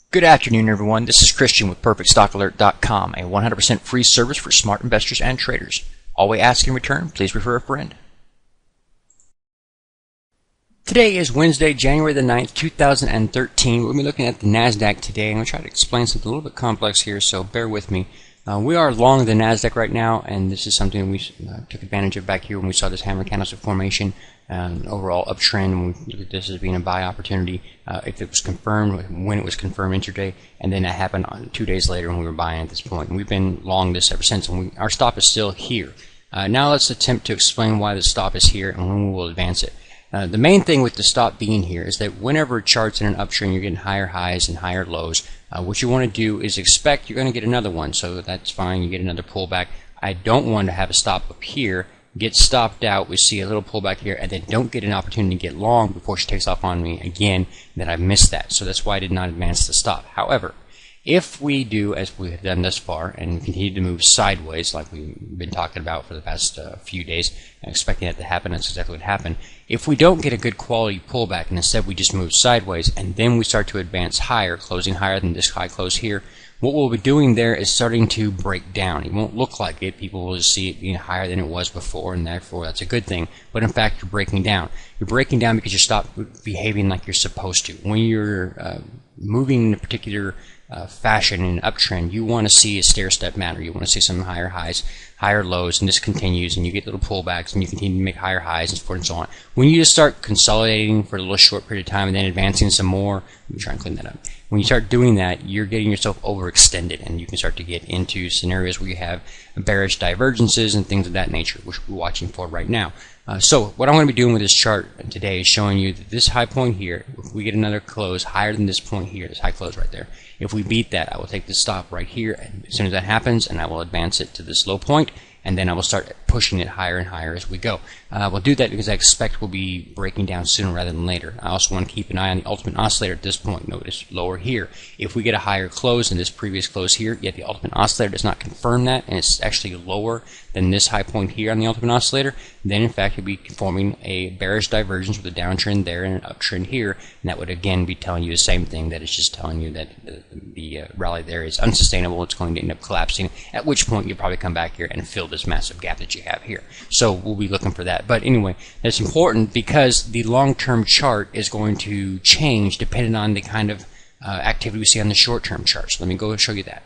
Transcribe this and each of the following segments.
Good afternoon, everyone. This is Christian with PerfectStockAlert.com, a 100% free service for smart investors and traders. All we ask in return, please refer a friend. Today is Wednesday, January the 9th, 2013. We'll be looking at the NASDAQ today. I'm going to try to explain something a little bit complex here, so bear with me. We are long the NASDAQ right now, and this is something we took advantage of back here when we saw this hammer candlestick formation, overall uptrend, and we look at this as being a buy opportunity if it was confirmed, when it was confirmed intraday, and then that happened 2 days later when we were buying at this point. And we've been long this ever since, and our stop is still here. Now let's attempt to explain why the stop is here and when we will advance it. The main thing with the stop being here is that whenever it charts in an uptrend, you're getting higher highs and higher lows. What you want to do is expect you're going to get another one, so that's fine. You get another pullback. I don't want to have a stop up here, get stopped out, we see a little pullback here, and then don't get an opportunity to get long before she takes off on me again, then I missed that. So that's why I did not advance the stop. However, if we do as we have done thus far and continue to move sideways like we've been talking about for the past few days, expecting that to happen, that's exactly what happened. If we don't get a good quality pullback and instead we just move sideways and then we start to advance higher, closing higher than this high close here, what we'll be doing there is starting to break down. It won't look like it. People will just see it being higher than it was before, and therefore that's a good thing. But in fact, you're breaking down. You're breaking down because you stop behaving like you're supposed to. When you're moving in a particular fashion in an uptrend, you want to see a stair-step manner. You want to see some higher highs, higher lows, and this continues, and you get little pullbacks, and you continue to make higher highs, and so forth and so on. When you just start consolidating for a little short period of time and then advancing some more, let me try and clean that up. When you start doing that, you're getting yourself overextended, and you can start to get into scenarios where you have bearish divergences and things of that nature, which we're watching for right now. So what I'm going to be doing with this chart today is showing you that this high point here, if we get another close higher than this point here, this high close right there, if we beat that, I will take the stop right here, and as soon as that happens, and I will advance it to this low point, and then I will start pushing it higher and higher as we go. We'll do that because I expect we'll be breaking down sooner rather than later. I also want to keep an eye on the ultimate oscillator at this point. Notice lower here. If we get a higher close than this previous close here, yet the ultimate oscillator does not confirm that, and it's actually lower than this high point here on the ultimate oscillator, then in fact you'll be forming a bearish divergence with a downtrend there and an uptrend here, and that would again be telling you the same thing, that it's just telling you that the rally there is unsustainable. It's going to end up collapsing, at which point you'll probably come back here and fill this massive gap that you have here. So we'll be looking for that. But anyway, that's important because the long-term chart is going to change depending on the kind of activity we see on the short-term chart. So let me go and show you that.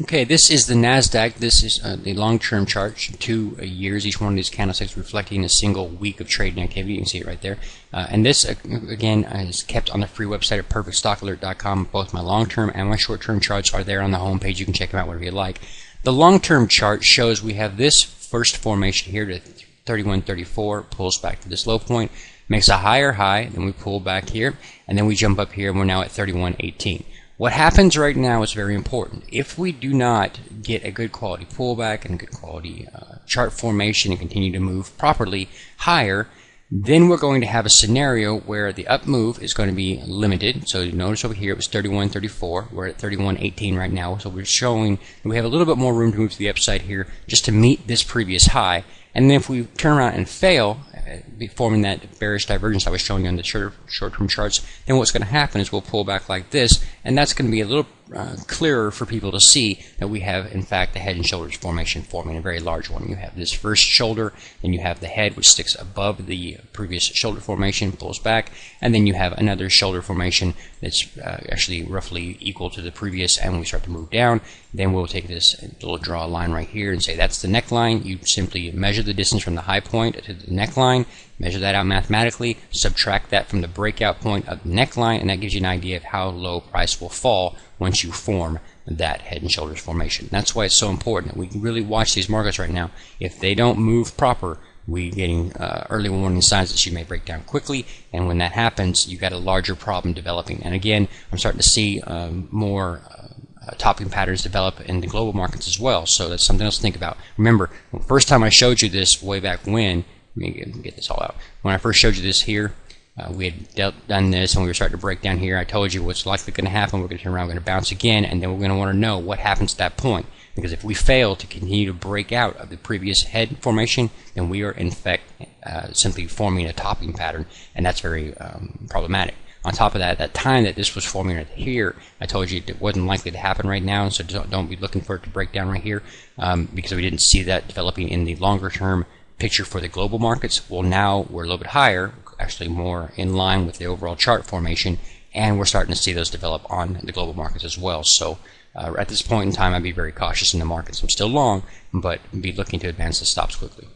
Okay, this is the NASDAQ. This is the long-term chart, 2 years. Each one of these candlesticks reflecting a single week of trading activity. You can see it right there. And this, again, is kept on the free website at PerfectStockAlert.com. Both my long-term and my short-term charts are there on the home page. You can check them out whenever you like. The long-term chart shows we have this first formation here to 31.34, pulls back to this low point, makes a higher high, then we pull back here, and then we jump up here, and we're now at 31.18. What happens right now is very important. If we do not get a good quality pullback and a good quality chart formation and continue to move properly higher, then we're going to have a scenario where the up move is going to be limited. So you notice over here it was 31.34. We're at 31.18 right now. So we're showing that we have a little bit more room to move to the upside here just to meet this previous high. And then if we turn around and fail, forming that bearish divergence I was showing you on the short-term charts, then what's going to happen is we'll pull back like this, and that's going to be a little clearer for people to see that we have, in fact, the head and shoulders formation forming a very large one. You have this first shoulder, then you have the head, which sticks above the previous shoulder formation, pulls back, and then you have another shoulder formation that's actually roughly equal to the previous, and when we start to move down, then we'll take this little draw a line right here and say that's the neckline. You simply measure the distance from the high point to the neckline, measure that out mathematically, subtract that from the breakout point of the neckline, and that gives you an idea of how low price will fall once you form that head and shoulders formation. That's why it's so important that we can really watch these markets right now. If they don't move proper, we're getting early warning signs that she may break down quickly, and when that happens, you've got a larger problem developing. And again, I'm starting to see more topping patterns develop in the global markets as well, so that's something else to think about. Remember, the first time I showed you this way back when, let me get this all out. When I first showed you this here, we had done this and we were starting to break down here. I told you what's likely going to happen. We're going to turn around, we're going to bounce again, and then we're going to want to know what happens at that point. Because if we fail to continue to break out of the previous head formation, then we are in fact simply forming a topping pattern, and that's very problematic. On top of that, at that time that this was forming right here, I told you it wasn't likely to happen right now, and so don't be looking for it to break down right here, because we didn't see that developing in the longer term picture for the global markets. Well, now we're a little bit higher, actually more in line with the overall chart formation, and we're starting to see those develop on the global markets as well. So at this point in time, I'd be very cautious in the markets. I'm still long, but be looking to advance the stops quickly.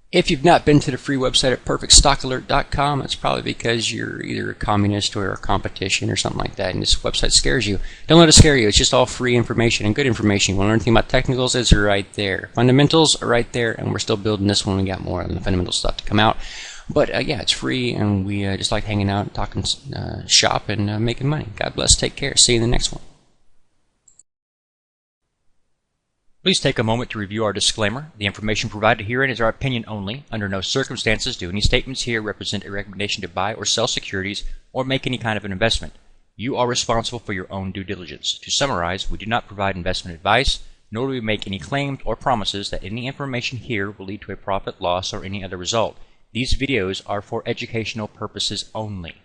If you've not been to the free website at perfectstockalert.com, it's probably because you're either a communist or a competition or something like that, and this website scares you. Don't let it scare you. It's just all free information and good information. You want to learn anything about technicals? It's right there. Fundamentals are right there, and we're still building this one. We got more of the fundamental stuff to come out. But yeah, it's free, and we just like hanging out, talking shop, and making money. God bless. Take care. See you in the next one. Please take a moment to review our disclaimer. The information provided herein is our opinion only. Under no circumstances do any statements here represent a recommendation to buy or sell securities or make any kind of an investment. You are responsible for your own due diligence. To summarize, we do not provide investment advice, nor do we make any claims or promises that any information here will lead to a profit, loss, or any other result. These videos are for educational purposes only.